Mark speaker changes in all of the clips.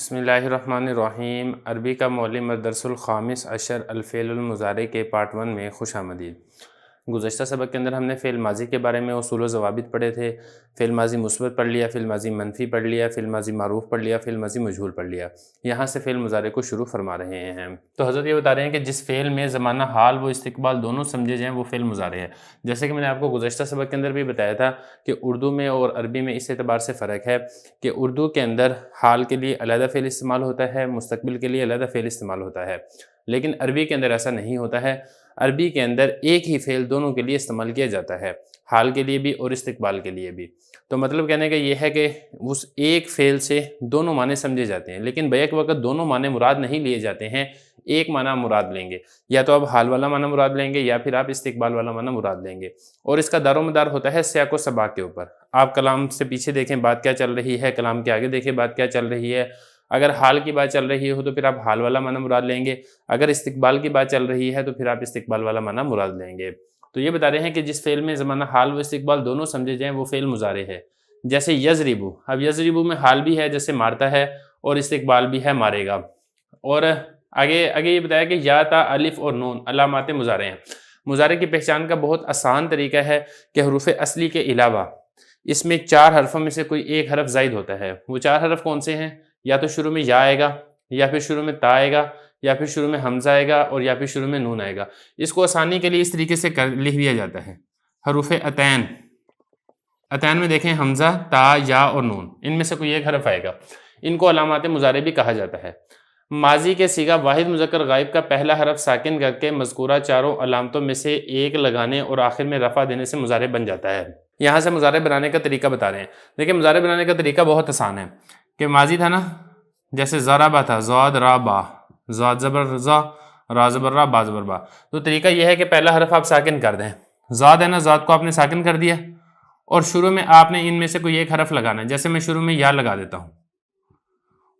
Speaker 1: بسم اللہ الرحمن الرحیم۔ عربی کا معلم درس الخامس عشر الفعل المضارع کے پارٹ 1 میں خوش آمدید۔ گزشتہ سبق کے اندر ہم نے فعل ماضی کے بارے میں اصول و ضوابط پڑھے تھے۔ فعل ماضی مثبت پڑھ لیا، فعل ماضی منفی پڑھ لیا، فعل ماضی معروف پڑھ لیا، فعل ماضی مجہول پڑھ لیا۔ یہاں سے فعل مضارع کو شروع فرما رہے ہیں۔ تو حضرت یہ بتا رہے ہیں کہ جس فعل میں زمانہ حال و استقبال دونوں سمجھے جائیں وہ فعل مضارع ہے۔ جیسے کہ میں نے آپ کو گزشتہ سبق کے اندر بھی بتایا تھا کہ اردو میں اور عربی میں اس اعتبار سے فرق ہے کہ اردو کے اندر حال کے لیے علیحدہ فعل استعمال ہوتا ہے، مستقبل کے لیے علیحدہ فعل استعمال ہوتا ہے، لیکن عربی کے اندر ایسا نہیں ہوتا ہے۔ عربی کے اندر ایک ہی فعل دونوں کے لیے استعمال کیا جاتا ہے، حال کے لیے بھی اور استقبال کے لیے بھی۔ تو مطلب کہنے کا یہ ہے کہ اس ایک فعل سے دونوں معنی سمجھے جاتے ہیں، لیکن بیک وقت دونوں معنی مراد نہیں لیے جاتے ہیں، ایک معنی مراد لیں گے، یا تو آپ حال والا معنی مراد لیں گے یا پھر آپ استقبال والا معنی مراد لیں گے، اور اس کا دار و مدار ہوتا ہے سیاق و سباق کے اوپر۔ آپ کلام سے پیچھے دیکھیں بات کیا چل رہی ہے، کلام کے آگے دیکھیں بات کیا چل رہی ہے۔ اگر حال کی بات چل رہی ہو تو پھر آپ حال والا معنی مراد لیں گے، اگر استقبال کی بات چل رہی ہے تو پھر آپ استقبال والا معنی مراد لیں گے۔ تو یہ بتا رہے ہیں کہ جس فعل میں زمانہ حال و استقبال دونوں سمجھے جائیں وہ فعل مضارع ہے۔ جیسے یضربو، اب یضربو میں حال بھی ہے جیسے مارتا ہے، اور استقبال بھی ہے مارے گا۔ اور آگے یہ بتایا کہ یا تا الف اور نون علامات مضارع ہیں۔ مضارع کی پہچان کا بہت آسان طریقہ ہے کہ حروف اصلی کے علاوہ اس میں 4 حرفوں میں سے کوئی ایک حرف زائد ہوتا ہے۔ وہ 4 حرف کون سے ہیں؟ یا تو شروع میں یا آئے گا، یا پھر شروع میں تا آئے گا، یا پھر شروع میں حمزہ آئے گا، اور یا پھر شروع میں نون آئے گا۔ اس کو آسانی کے لیے اس طریقے سے لکھ دیا جاتا ہے۔ حروف عطین، عطین میں دیکھیں حمزہ، تا، یا اور نون، ان میں سے کوئی ایک حرف آئے گا۔ ان کو علامات مضارع بھی کہا جاتا ہے۔ ماضی کے صیغہ واحد مذکر غائب کا پہلا حرف ساکن کر کے مذکورہ 4 علامتوں میں سے ایک لگانے اور آخر میں رفع دینے سے مضارع بن جاتا ہے۔ یہاں سے مضارع بنانے کا طریقہ بتا رہے ہیں۔ دیکھیں مضارع بنانے کا طریقہ بہت آسان ہے کہ ماضی تھا نا، جیسے ضربہ تھا، زاد را با، زاد زبر زا، را زبر را، با زبر با۔ تو طریقہ یہ ہے کہ پہلا حرف آپ ساکن کر دیں۔ زاد ہے نا، زاد کو آپ نے ساکن کر دیا، اور شروع میں آپ نے ان میں سے کوئی ایک حرف لگانا ہے۔ جیسے میں شروع میں یا لگا دیتا ہوں،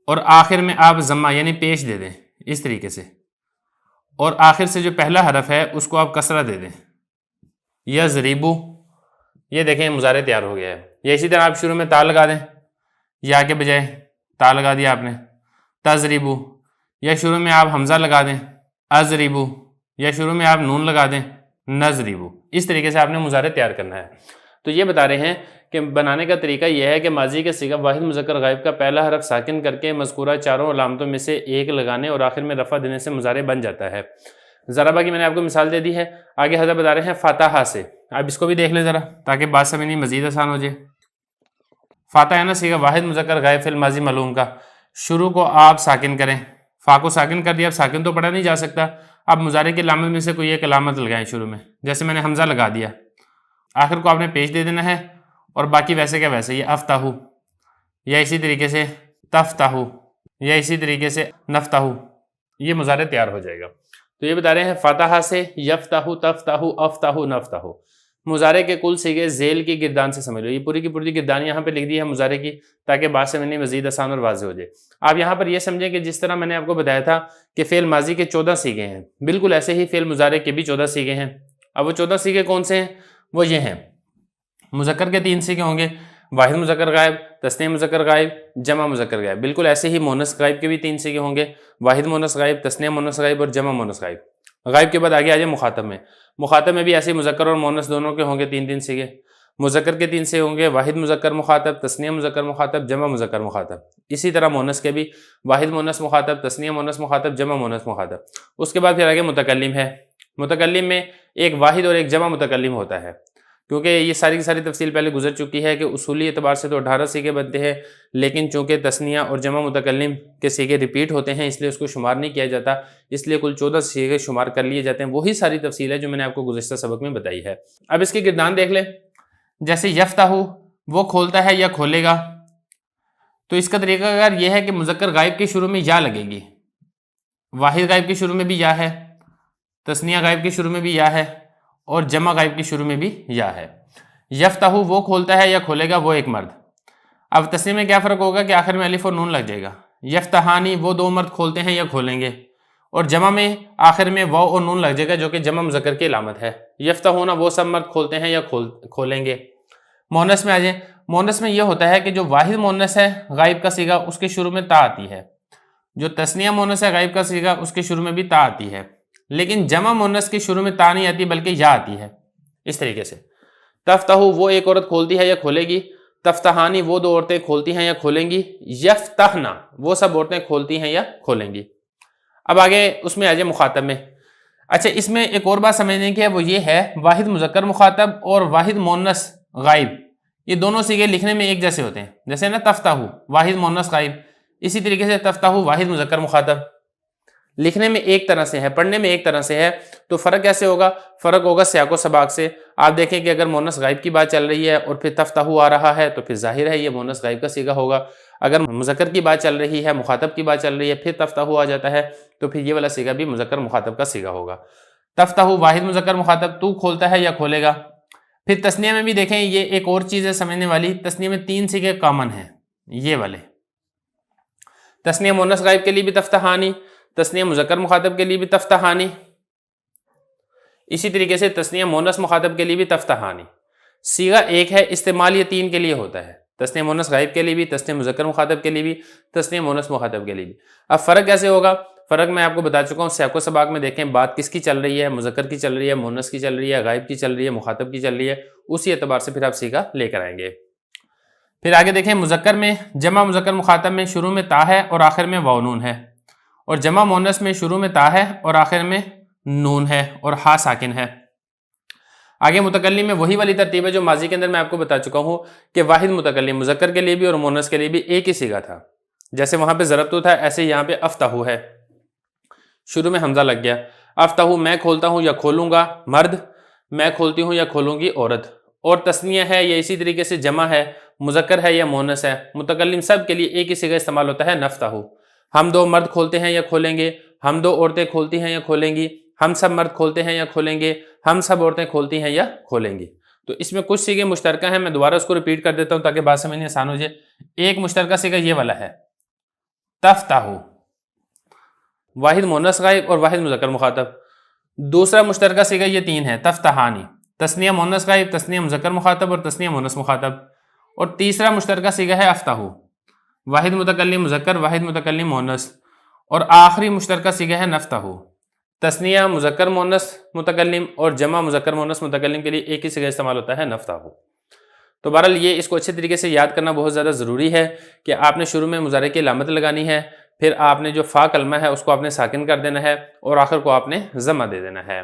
Speaker 1: اور آخر میں آپ ضمہ یعنی پیش دے دیں اس طریقے سے، اور آخر سے جو پہلا حرف ہے اس کو آپ کسرہ دے دیں، یضربو۔ یہ دیکھیں مضارع تیار ہو گیا ہے۔ یا اسی طرح آپ شروع میں تا لگا دیں، یا کے بجائے تا لگا دیا آپ نے، تضربو۔ یا شروع میں آپ حمزہ لگا دیں، اضربو۔ یا شروع میں آپ نون لگا دیں، نضربو۔ اس طریقے سے آپ نے مضارع تیار کرنا ہے۔ تو یہ بتا رہے ہیں کہ بنانے کا طریقہ یہ ہے کہ ماضی کے صیغہ واحد مذکر غائب کا پہلا حرف ساکن کر کے مذکورہ 4 علامتوں میں سے ایک لگانے اور آخر میں رفع دینے سے مضارع بن جاتا ہے۔ ضربہ کی میں نے آپ کو مثال دے دی ہے۔ آگے حضرت بتا رہے ہیں فاتحہ سے۔ اب اس کو بھی دیکھ لیں ذرا تاکہ بات سمجھنی مزید آسان ہو جائے۔ فاتحہ ہے نا صیغہ واحد مذکر غائب فعل ماضی معلوم کا، شروع کو آپ ساکن کریں، فا کو ساکن کر دیا۔ اب ساکن تو پڑھا نہیں جا سکتا، اب مضارع کی علامت میں سے کوئی ایک علامت لگائیں شروع میں۔ جیسے میں نے حمزہ لگا دیا، آخر کو آپ نے پیش دے دینا ہے، اور باقی ویسے کیا ویسے، یہ افتحو، یا اسی طریقے سے تفتحو، یا اسی طریقے سے نفتحو، یہ مضارع تیار ہو جائے گا۔ تو یہ بتا رہے ہیں فاتحہ سے یفتحو، تفتحو، افتحو، نفتحو۔ مضارع کے کل صیغے ذیل کی گردان سے سمجھ لو۔ یہ پوری کی پوری گردان یہاں پہ لکھ دی ہے مضارع کی، تاکہ بات سمجھنے مزید آسان اور واضح ہو جائے۔ آپ یہاں پر یہ سمجھیں کہ جس طرح میں نے آپ کو بتایا تھا کہ فعل ماضی کے 14 صیغے ہیں، بالکل ایسے ہی فعل مضارع کے بھی 14 صیغے ہیں۔ اب وہ 14 صیغے کون سے ہیں؟ وہ یہ ہیں، مذکر کے 3 صیغے ہوں گے، واحد مذکر غائب، تثنیہ مذکر غائب، جمع مذکر غائب۔ بالکل ایسے ہی مؤنث غائب کے بھی 3 صیغے ہوں گے، واحد مؤنث غائب، تثنیہ مؤنث غائب اور جمع مؤنث غائب۔ غائب کے بعد آگے آ جائے مخاطب میں۔ مخاطب میں بھی ایسے مذکر اور مؤنث دونوں کے ہوں گے 3 صیغے۔ مذکر کے 3 صیغے ہوں گے، واحد مذکر مخاطب، تثنیہ مذکر مخاطب، جمع مذکر مخاطب۔ اسی طرح مؤنث کے بھی واحد مؤنث مخاطب، تثنیہ مؤنث مخاطب، جمع مؤنث مخاطب۔ اس کے بعد پھر آگے متکلم ہے۔ متکلم میں ایک واحد اور ایک جمع متکلم ہوتا ہے، کیونکہ یہ ساری کی ساری تفصیل پہلے گزر چکی ہے کہ اصولی اعتبار سے تو 18 صیغے بنتے ہیں، لیکن چونکہ تثنیہ اور جمع متکلم کے صیغے ریپیٹ ہوتے ہیں اس لیے اس کو شمار نہیں کیا جاتا، اس لیے کل 14 صیغے شمار کر لیے جاتے ہیں۔ وہی ساری تفصیل ہے جو میں نے آپ کو گزشتہ سبق میں بتائی ہے۔ اب اس کی گردان دیکھ لیں، جیسے یفتحو وہ کھولتا ہے یا کھولے گا، تو اس کا طریقہ اگر یہ ہے کہ مذکر غائب کے شروع میں یا لگے گی، واحد غائب کے شروع میں بھی یا ہے، تثنیہ غائب کے شروع میں بھی یا ہے، اور جمع غائب کے شروع میں بھی یا ہے۔ یفتحو وہ کھولتا ہے یا کھولے گا، وہ ایک مرد۔ اب تثنیہ میں کیا فرق ہوگا کہ آخر میں الف اور نون لگ جائے گا۔ یفتحانی وہ 2 مرد کھولتے ہیں یا کھولیں گے، اور جمع میں آخر میں واو اور نون لگ جائے گا جو کہ جمع مذکر کی علامت ہے۔ یفتحون وہ سب مرد کھولتے ہیں یا کھولیں گے۔ مؤنث میں آ جائیں، مونس میں یہ ہوتا ہے کہ جو واحد مونس ہے غائب کا صیغہ اس کے شروع میں تا آتی ہے، جو تثنیہ مونس ہے غائب کا صیغہ اس کے شروع میں بھی تا آتی ہے، لیکن جمع مونس کے شروع میں تا نہیں آتی بلکہ یا آتی ہے۔ اس طریقے سے تفتح وہ ایک عورت کھولتی ہے یا کھولے گی، تفتحانی وہ دو عورتیں کھولتی ہیں یا کھولیں گی، یفتحنا وہ سب عورتیں کھولتی ہیں یا کھولیں گی۔ اب آگے اس میں آ جائے مخاطب میں۔ اچھا اس میں ایک اور بات سمجھنے کی ہے، وہ یہ ہے واحد مذکر مخاطب اور واحد مونس غائب، یہ دونوں صیغے لکھنے میں ایک جیسے ہوتے ہیں، جیسے نا تفتح واحد مونس غائب، اسی طریقے سے تفتح واحد مذکر مخاطب، لکھنے میں ایک طرح سے ہے، پڑھنے میں ایک طرح سے ہے۔ تو فرق کیسے ہوگا؟ فرق ہوگا سیاق و سباق سے۔ آپ دیکھیں کہ اگر مونس غائب کی بات چل رہی ہے اور پھر تفتح آ رہا ہے تو پھر ظاہر ہے یہ مونس غائب کا صیغہ ہوگا۔ اگر مذکر کی بات چل رہی ہے، مخاطب کی بات چل رہی ہے، پھر تفتح آ جاتا ہے تو پھر یہ والا صیغہ بھی مذکر مخاطب کا صیغہ ہوگا۔ تفتح واحد مذکر مخاطب، تو کھولتا ہے یا کھولے گا۔ پھر تثنیہ میں بھی دیکھیں، یہ ایک اور چیز ہے سمجھنے والی، تثنیہ میں تین صیغے کامن ہیں، یہ والے تثنیہ مونس غائب کے لیے بھی تفتحانی، تثنیہ مذکر مخاطب کے لیے بھی تفتحانی، اسی طریقے سے تثنیہ مونس مخاطب کے لیے بھی تفتحانی۔ صیغہ ایک ہے، استعمال یہ تین کے لیے ہوتا ہے، تثنیہ مونس غائب کے لیے بھی، تثنیہ مذکر مخاطب کے لیے بھی، تثنیہ مونس مخاطب کے لیے بھی۔ اب فرق کیسے ہوگا؟ فرق میں آپ کو بتا چکا ہوں، سیاق و سباق میں دیکھیں بات کس کی چل رہی ہے، مذکر کی چل رہی ہے، مونس کی چل رہی ہے، غائب کی چل رہی ہے، مخاطب کی چل رہی ہے، اسی اعتبار سے پھر آپ صیغہ لے کر آئیں گے۔ پھر آگے دیکھیں مذکر میں، جمع مذکر مخاطب میں شروع میں تا ہے اور آخر میں واو نون ہے، اور جمع مونس میں شروع میں تا ہے اور آخر میں نون ہے اور ہا ساکن ہے۔ آگے متکلم میں وہی والی ترتیب ہے جو ماضی کے اندر میں آپ کو بتا چکا ہوں کہ واحد متکلم مذکر کے لیے بھی اور مونس کے لیے بھی ایک ہی صیغہ تھا، جیسے وہاں پہ ضربتو تھا ایسے یہاں پہ افتحو ہے، شروع میں حمزہ لگ گیا۔ افتحو میں کھولتا ہوں یا کھولوں گا مرد، میں کھولتی ہوں یا کھولوں گی عورت، اور تثنیہ ہے یا اسی طریقے سے جمع ہے، مذکر ہے یا مونس ہے، متکلم سب کے لیے ایک ہی صیغہ استعمال ہوتا ہے نفتحو۔ ہم دو مرد کھولتے ہیں یا کھولیں گے، ہم دو عورتیں کھولتی ہیں یا کھولیں گی، ہم سب مرد کھولتے ہیں یا کھولیں گے، ہم سب عورتیں کھولتی ہیں یا کھولیں گی۔ تو اس میں کچھ صیغے مشترکہ ہیں، میں دوبارہ اس کو ریپیٹ کر دیتا ہوں تاکہ بات سمجھنے آسان ہو جائے۔ ایک مشترکہ صیغہ یہ والا ہے تفتحو، واحد مونس غائب اور واحد مذکر مخاطب۔ دوسرا مشترکہ صیغہ یہ تین ہے تفتحانی، تثنیہ مونس غائب، تثنیہ مذکر مخاطب اور تثنیہ مونس مخاطب۔ اور تیسرا مشترکہ صیغہ ہے افتحو، واحد متکلم مذکر، واحد متکلم مونس، اور آخری مشترکہ صیغہ ہے نفتحو، تثنیہ مذکر مونس متکلم اور جمع مذکر مونس متکلم کے لیے ایک ہی صیغہ استعمال ہوتا ہے نفتحو۔ تو بہرحال یہ اس کو اچھے طریقے سے یاد کرنا بہت زیادہ ضروری ہے کہ آپ نے شروع میں مضارع کی علامت لگانی ہے، پھر آپ نے جو فا کلمہ ہے اس کو آپ نے ساکن کر دینا ہے اور آخر کو آپ نے ضمہ دے دینا ہے۔